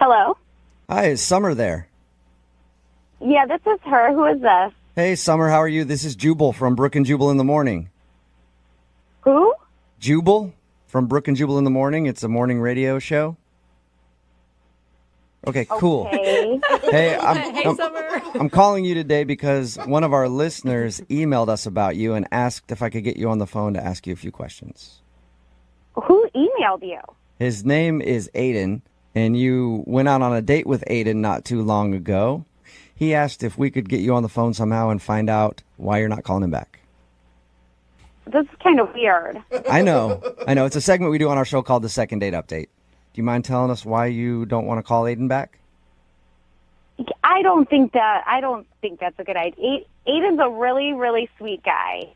Hello? Hi, is Summer there? Yeah, this is her. Who is this? Hey, Summer, how are you? This is Jubal from Brooke and Jubal in the Morning. Who? Jubal from Brooke and Jubal in the Morning. It's a morning radio show. Okay, cool. Okay. Hey, Summer. I'm calling you today because one of our listeners emailed us about you and asked if I could get you on the phone to ask you a few questions. Who emailed you? His name is Aiden, and you went out on a date with Aiden not too long ago. He asked if we could get you on the phone somehow and find out why you're not calling him back. This is kind of weird. I know. It's a segment we do on our show called the Second Date Update. Do you mind telling us why you don't want to call Aiden back? I don't think that's a good idea. Aiden's a really, really sweet guy.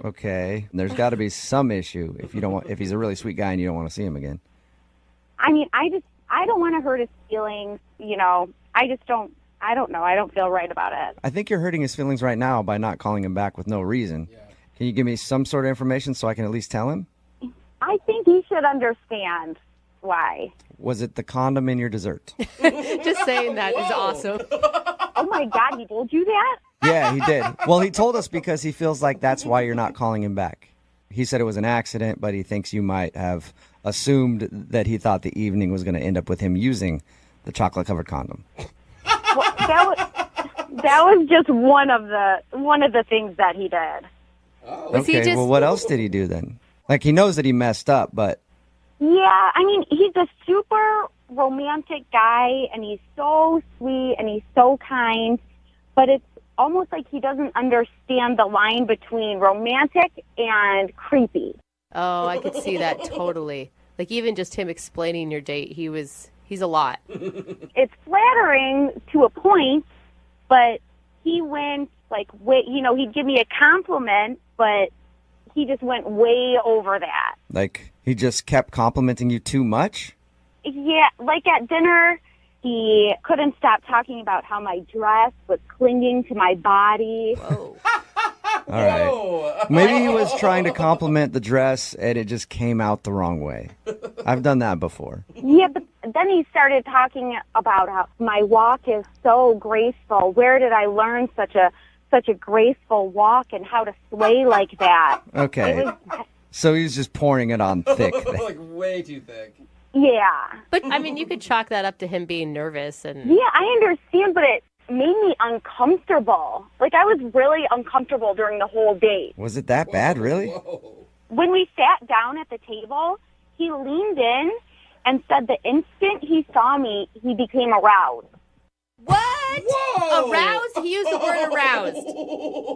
Okay. There's got to be some issue if he's a really sweet guy and you don't want to see him again. I mean, I don't want to hurt his feelings, I don't know. I don't feel right about it. I think you're hurting his feelings right now by not calling him back with no reason. Yeah. Can you give me some sort of information so I can at least tell him? I think he should understand why. Was it the condom in your dessert? Just saying that is awesome. Oh, my God, he told you that? Yeah, he did. Well, he told us because he feels like that's why you're not calling him back. He said it was an accident, but he thinks you might have assumed that he thought the evening was going to end up with him using the chocolate-covered condom. Well, that was just one of the things that he did. Oh. Okay, well, what else did he do then? Like, he knows that he messed up, but... Yeah, I mean, he's a super romantic guy, and he's so sweet, and he's so kind, but it's almost like he doesn't understand the line between romantic and creepy. Oh, I could see that totally. Like, even just him explaining your date, he's a lot. It's flattering to a point, but he went, he'd give me a compliment, but he just went way over that. Like, he just kept complimenting you too much? Yeah, like at dinner, he couldn't stop talking about how my dress was clinging to my body. Whoa. All right. Maybe he was trying to compliment the dress and it just came out the wrong way. I've done that before. Yeah, but then he started talking about how my walk is so graceful. Where did I learn such a graceful walk and how to sway like that? Okay. So he's just pouring it on thick. Like way too thick. Yeah. But, I mean, you could chalk that up to him being nervous. And Yeah, I understand, but it made me uncomfortable. Like, I was really uncomfortable during the whole date. Was it that bad, really? Whoa. When we sat down at the table, he leaned in and said the instant he saw me, he became aroused. What? Whoa. Aroused? He used the word aroused.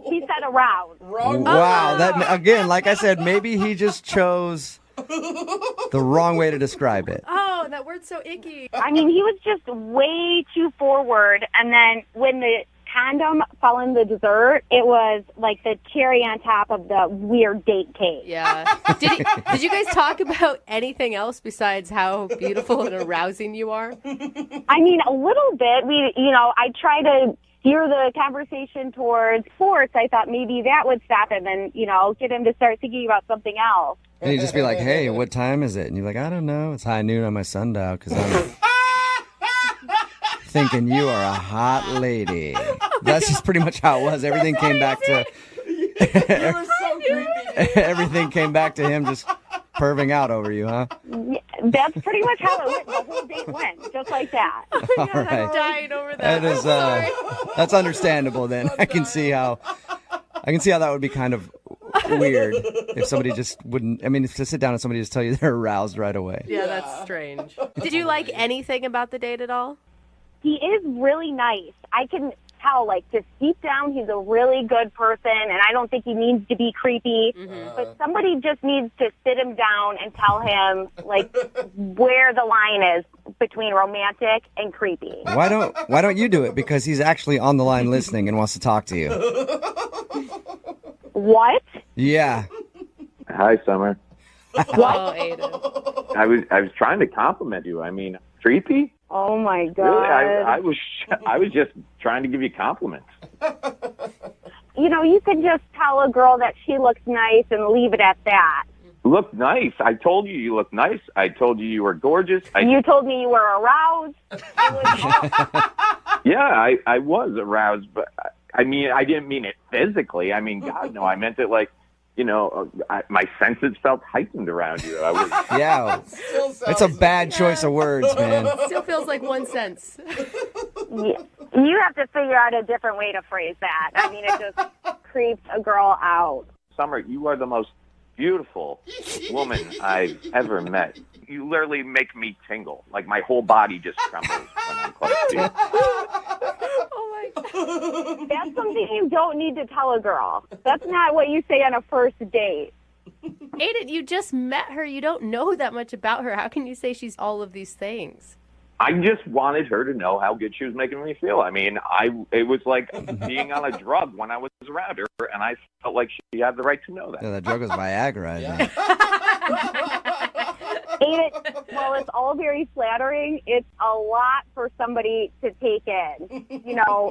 He said aroused. Wrong. Wow. That again, like I said, maybe he just chose the wrong way to describe it. Oh, that word's so icky. I mean, he was just way too forward. And then when the condom fell in the dessert, it was like the cherry on top of the weird date cake. Yeah. Did you guys talk about anything else besides how beautiful and arousing you are? I mean, a little bit. I try to steer the conversation towards sports. I thought maybe that would stop him and, get him to start thinking about something else. And he'd just be like, hey, what time is it? And you're like, I don't know. It's high noon on my sundial because I'm thinking you are a hot lady. That's just pretty much how it was. Everything came back to... It was so creepy. Everything came back to him just perving out over you, huh? Yeah, that's pretty much how it went. The whole date went, just like that. All right. I'm dying over that. That is, that's understandable then. I can see how that would be kind of weird if somebody just wouldn't, to sit down and somebody just tell you they're aroused right away. Yeah, that's strange. Did you like anything about the date at all? He is really nice. I can tell, just deep down, he's a really good person, and I don't think he needs to be creepy. Mm-hmm. But somebody just needs to sit him down and tell him, where the line is between romantic and creepy. Why don't you do it? Because he's actually on the line listening and wants to talk to you. What? Yeah. Hi, Summer. Oh, Aiden. I was trying to compliment you. Creepy? Oh my God! Really? I was just trying to give you compliments. You can just tell a girl that she looks nice and leave it at that. look nice. I told you you look nice. I told you were gorgeous. You told me you were aroused. Yeah, I was aroused, but I mean, I didn't mean it physically. I mean, God, no, I meant it like, my senses felt heightened around you. Yeah, it's a bad choice of words, man. Still feels like 1 sense. You have to figure out a different way to phrase that. I mean, it just creeps a girl out. Summer, you are the most beautiful woman I've ever met. You literally make me tingle. Like, my whole body just trembles when I'm close to you. Oh, my God. That's something you don't need to tell a girl. That's not what you say on a first date. Aiden, you just met her. You don't know that much about her. How can you say she's all of these things? I just wanted her to know how good she was making me feel. I mean, it was like being on a drug when I was around her, and I felt like she had the right to know that. Yeah, that drug was Viagra, I think. Aiden, well, it's all very flattering. It's a lot for somebody to take in.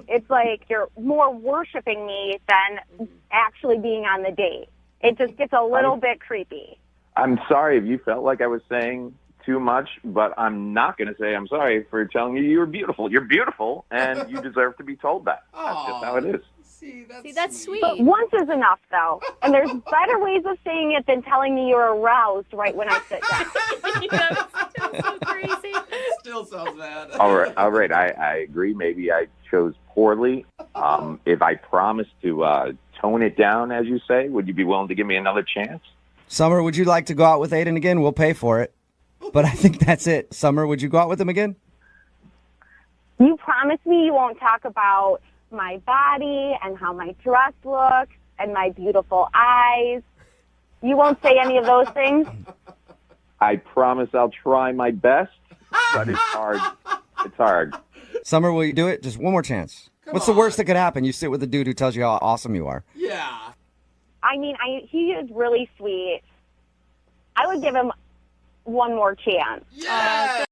It's like you're more worshiping me than actually being on the date. It just gets a little bit creepy. I'm sorry if you felt like I was saying too much, but I'm not going to say I'm sorry for telling you you were beautiful. You're beautiful, and you deserve to be told that. That's just how it is. See, that's sweet. But once is enough, though. And there's better ways of saying it than telling me you're aroused right when I sit down. That's still so crazy. Still sounds bad. All right. I agree. Maybe I chose poorly. If I promise to tone it down, as you say, would you be willing to give me another chance? Summer, would you like to go out with Aiden again? We'll pay for it. But I think that's it. Summer, would you go out with him again? You promise me you won't talk about my body and how my dress looks and my beautiful eyes. You won't say any of those things? I promise I'll try my best, but it's hard. It's hard. Summer, will you do it? Just one more chance. What's the worst that could happen? You sit with a dude who tells you how awesome you are. Yeah. I mean, he is really sweet. I would give him one more chance. Yeah.